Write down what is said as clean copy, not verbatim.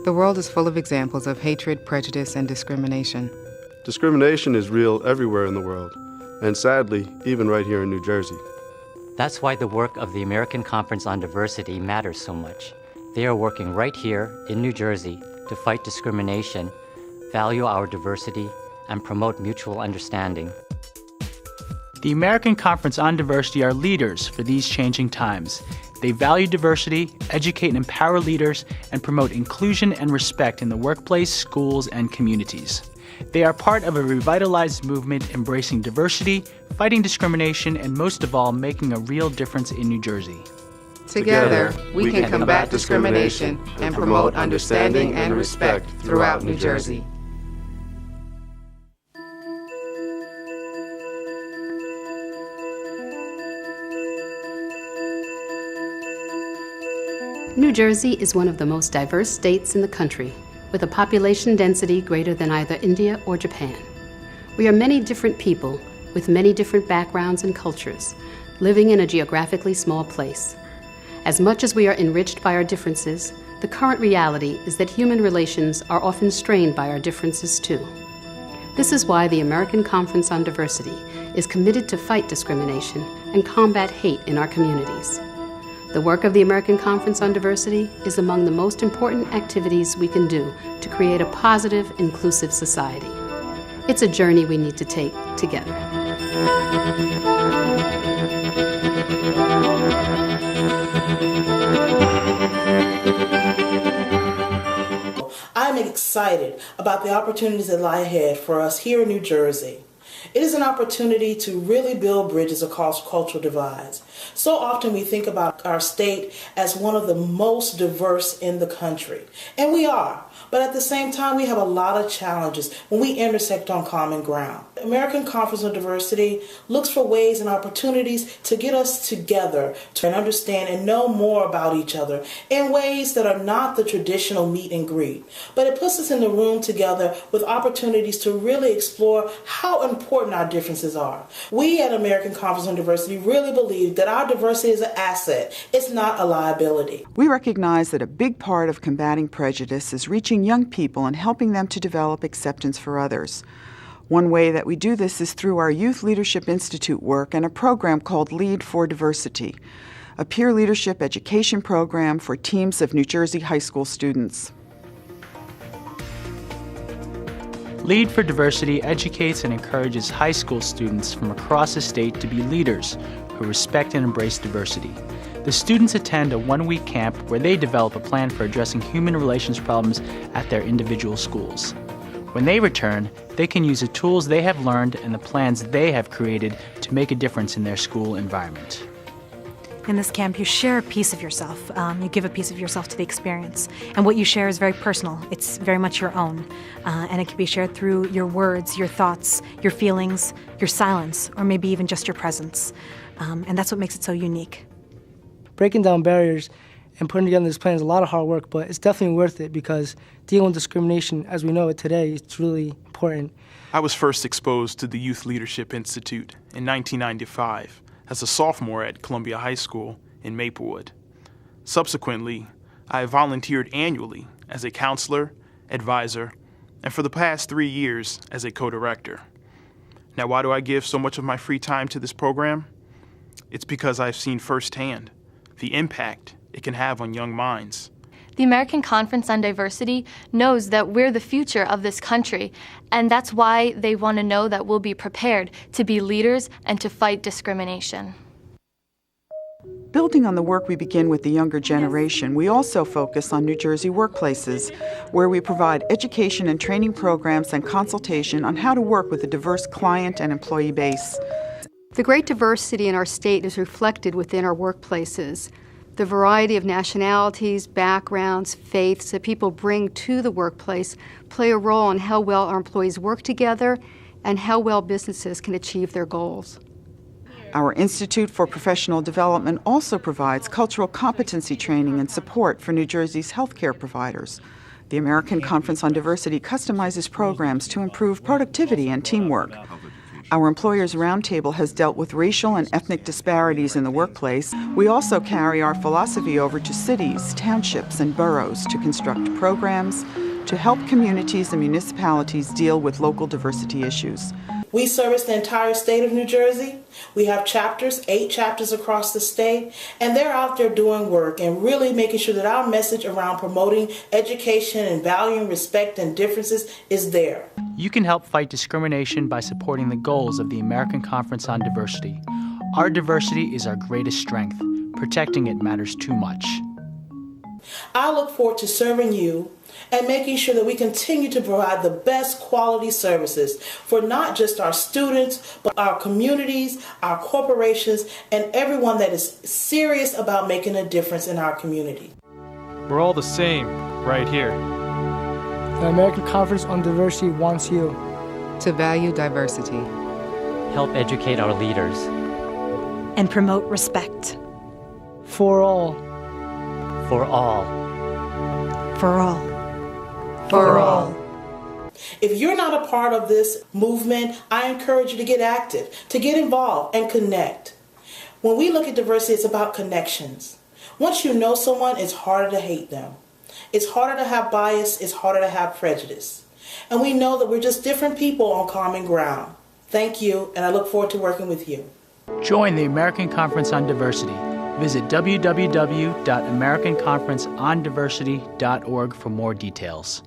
The world is full of examples of hatred, prejudice, and discrimination. Discrimination is real everywhere in the world, and sadly, even right here in New Jersey. That's why the work of the American Conference on Diversity matters so much. They are working right here in New Jersey to fight discrimination, value our diversity, and promote mutual understanding. The American Conference on Diversity are leaders for these changing times. They value diversity, educate and empower leaders, and promote inclusion and respect in the workplace, schools, and communities. They are part of a revitalized movement embracing diversity, fighting discrimination, and most of all, making a real difference in New Jersey. Together, we can combat discrimination and promote understanding and respect throughout New Jersey. New Jersey is one of the most diverse states in the country, with a population density greater than either India or Japan. We are many different people with many different backgrounds and cultures, living in a geographically small place. As much as we are enriched by our differences, the current reality is that human relations are often strained by our differences too. This is why the American Conference on Diversity is committed to fight discrimination and combat hate in our communities. The work of the American Conference on Diversity is among the most important activities we can do to create a positive, inclusive society. It's a journey we need to take together. I'm excited about the opportunities that lie ahead for us here in New Jersey. It is an opportunity to really build bridges across cultural divides. So often we think about our state as one of the most diverse in the country, and we are. But at the same time, we have a lot of challenges when we intersect on common ground. The American Conference on Diversity looks for ways and opportunities to get us together to understand and know more about each other in ways that are not the traditional meet and greet. But it puts us in the room together with opportunities to really explore how important our differences are. We at American Conference on Diversity really believe that our diversity is an asset. It's not a liability. We recognize that a big part of combating prejudice is reaching young people and helping them to develop acceptance for others. One way that we do this is through our Youth Leadership Institute work and a program called Lead for Diversity, a peer leadership education program for teams of New Jersey high school students. Lead for Diversity educates and encourages high school students from across the state to be leaders who respect and embrace diversity. The students attend a one-week camp where they develop a plan for addressing human relations problems at their individual schools. When they return, they can use the tools they have learned and the plans they have created to make a difference in their school environment. In this camp, you share a piece of yourself. You give a piece of yourself to the experience. And what you share is very personal. It's very much your own. And it can be shared through your words, your thoughts, your feelings, your silence, or maybe even just your presence. And that's what makes it so unique. Breaking down barriers and putting together this plan is a lot of hard work, but it's definitely worth it because dealing with discrimination as we know it today is really important. I was first exposed to the Youth Leadership Institute in 1995 as a sophomore at Columbia High School in Maplewood. Subsequently, I have volunteered annually as a counselor, advisor, and for the past 3 years as a co-director. Now, why do I give so much of my free time to this program? It's because I've seen firsthand the impact it can have on young minds. The American Conference on Diversity knows that we're the future of this country, and that's why they want to know that we'll be prepared to be leaders and to fight discrimination. Building on the work we begin with the younger generation, we also focus on New Jersey workplaces, where we provide education and training programs and consultation on how to work with a diverse client and employee base. The great diversity in our state is reflected within our workplaces. The variety of nationalities, backgrounds, faiths that people bring to the workplace play a role in how well our employees work together and how well businesses can achieve their goals. Our Institute for Professional Development also provides cultural competency training and support for New Jersey's healthcare providers. The American Conference on Diversity customizes programs to improve productivity and teamwork. Our Employers Roundtable has dealt with racial and ethnic disparities in the workplace. We also carry our philosophy over to cities, townships, and boroughs to construct programs to help communities and municipalities deal with local diversity issues. We service the entire state of New Jersey. We have chapters, 8 chapters across the state, and they're out there doing work and really making sure that our message around promoting education and valuing respect and differences is there. You can help fight discrimination by supporting the goals of the American Conference on Diversity. Our diversity is our greatest strength. Protecting it matters too much. I look forward to serving you and making sure that we continue to provide the best quality services for not just our students, but our communities, our corporations, and everyone that is serious about making a difference in our community. We're all the same, right here. The American Conference on Diversity wants you to value diversity, help educate our leaders, and promote respect. For all. For all. For all. For all. If you're not a part of this movement, I encourage you to get active, to get involved and connect. When we look at diversity, it's about connections. Once you know someone, it's harder to hate them. It's harder to have bias, it's harder to have prejudice. And we know that we're just different people on common ground. Thank you, and I look forward to working with you. Join the American Conference on Diversity. Visit www.americanconferenceondiversity.org for more details.